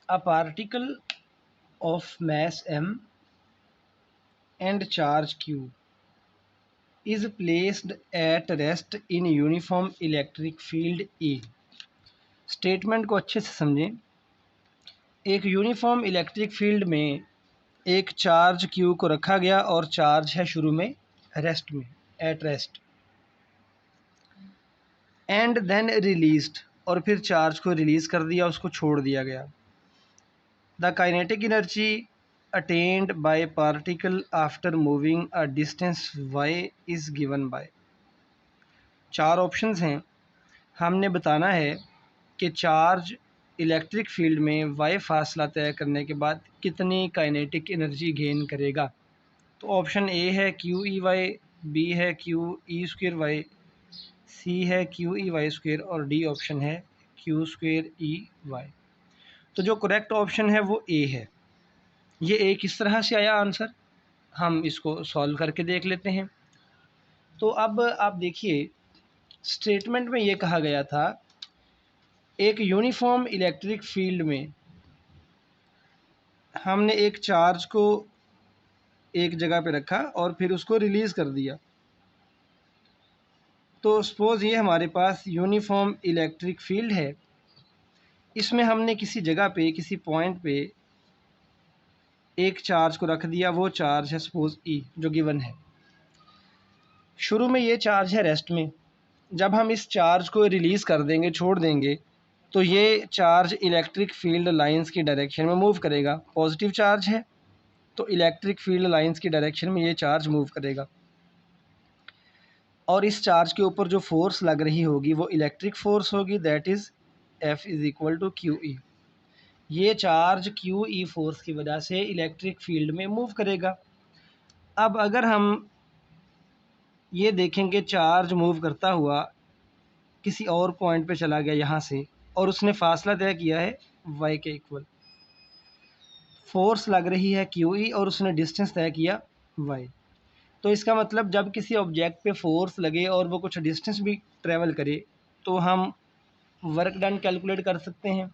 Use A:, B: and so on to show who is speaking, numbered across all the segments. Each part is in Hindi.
A: A particle of mass m and charge q is placed at rest in uniform electric field E। Statement को अच्छे से समझें। एक यूनिफॉर्म इलेक्ट्रिक फील्ड में एक चार्ज क्यू को रखा गया और चार्ज है शुरू में रेस्ट में, at rest, and then released, और फिर चार्ज को रिलीज़ कर दिया, उसको छोड़ दिया गया। The kinetic energy attend bye particle after moving a distance y is given by. चार ऑप्शंस हैं। हमने बताना है कि चार्ज इलेक्ट्रिक फील्ड में y फासला तय करने के बाद कितनी काइनेटिक एनर्जी गेन करेगा। तो ऑप्शन ए है क्यू ई वाई, बी है क्यू ई स्क्वेयर वाई, सी है क्यू ई वाई स्क्वेयर और डी ऑप्शन है क्यू स्क्वेयर ई वाई। तो जो करेक्ट ऑप्शन है वो ए है। ये ए किस तरह से आया आंसर, हम इसको सॉल्व करके देख लेते हैं। तो अब आप देखिए, स्टेटमेंट में ये कहा गया था एक यूनिफॉर्म इलेक्ट्रिक फील्ड में हमने एक चार्ज को एक जगह पे रखा और फिर उसको रिलीज़ कर दिया। तो सपोज़ ये हमारे पास यूनिफॉर्म इलेक्ट्रिक फील्ड है, इसमें हमने किसी जगह पे, किसी पॉइंट पे एक चार्ज को रख दिया। वो चार्ज है सपोज़ ई, जो गिवन है। शुरू में ये चार्ज है रेस्ट में। जब हम इस चार्ज को रिलीज़ कर देंगे, छोड़ देंगे, तो ये चार्ज इलेक्ट्रिक फील्ड लाइंस की डायरेक्शन में मूव करेगा। पॉजिटिव चार्ज है तो इलेक्ट्रिक फील्ड लाइंस की डायरेक्शन में ये चार्ज मूव करेगा, और इस चार्ज के ऊपर जो फोर्स लग रही होगी वो इलेक्ट्रिक फोर्स होगी, that is F is equal to Q E. ये चार्ज क्यू ई फोर्स की वजह से इलेक्ट्रिक फील्ड में मूव करेगा। अब अगर हम ये देखेंगे चार्ज मूव करता हुआ किसी और पॉइंट पे चला गया यहाँ से, और उसने फासला तय किया है y के इक्वल, फोर्स लग रही है क्यू ई और उसने डिस्टेंस तय किया y। तो इसका मतलब जब किसी ऑब्जेक्ट पे फोर्स लगे और वो कुछ डिस्टेंस भी ट्रेवल करे तो हम वर्क डन कैलकुलेट कर सकते हैं।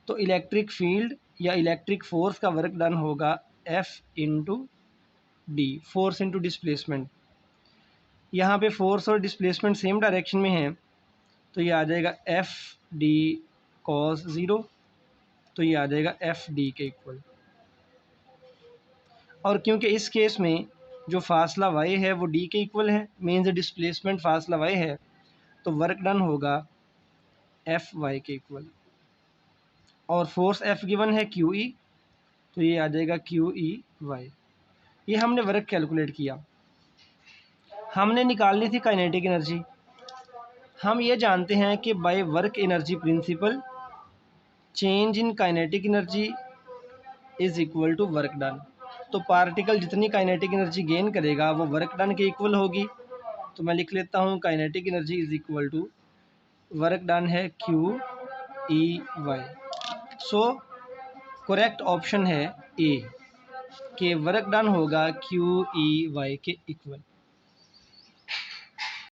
A: तो इलेक्ट्रिक फील्ड या इलेक्ट्रिक फोर्स का वर्क डन होगा F into D, force into displacement. यहाँ पे फोर्स और डिस्प्लेसमेंट सेम डायरेक्शन में है, तो ये आ जाएगा F डी कॉस ज़ीरो, तो ये आ जाएगा F डी के इक्वल। और क्योंकि इस केस में जो फासला y है वो d के इक्वल है, मीन्स डिस्प्लेसमेंट फासला y है, तो वर्क डन होगा F y के इक्वल। और फोर्स F गिवन है क्यू ई, तो ये आ जाएगा क्यू ई वाई। ये हमने वर्क कैलकुलेट किया। हमने निकालनी थी काइनेटिक एनर्जी। हम ये जानते हैं कि by work energy principle change in kinetic energy is equal to work done. तो पार्टिकल जितनी काइनेटिक एनर्जी गेन करेगा वो वर्क डन के इक्वल होगी। तो मैं लिख लेता हूँ kinetic energy is equal to work done है Q E Y. So correct option है ए, कि वर्क डन होगा क्यू ई वाई के इक्वल।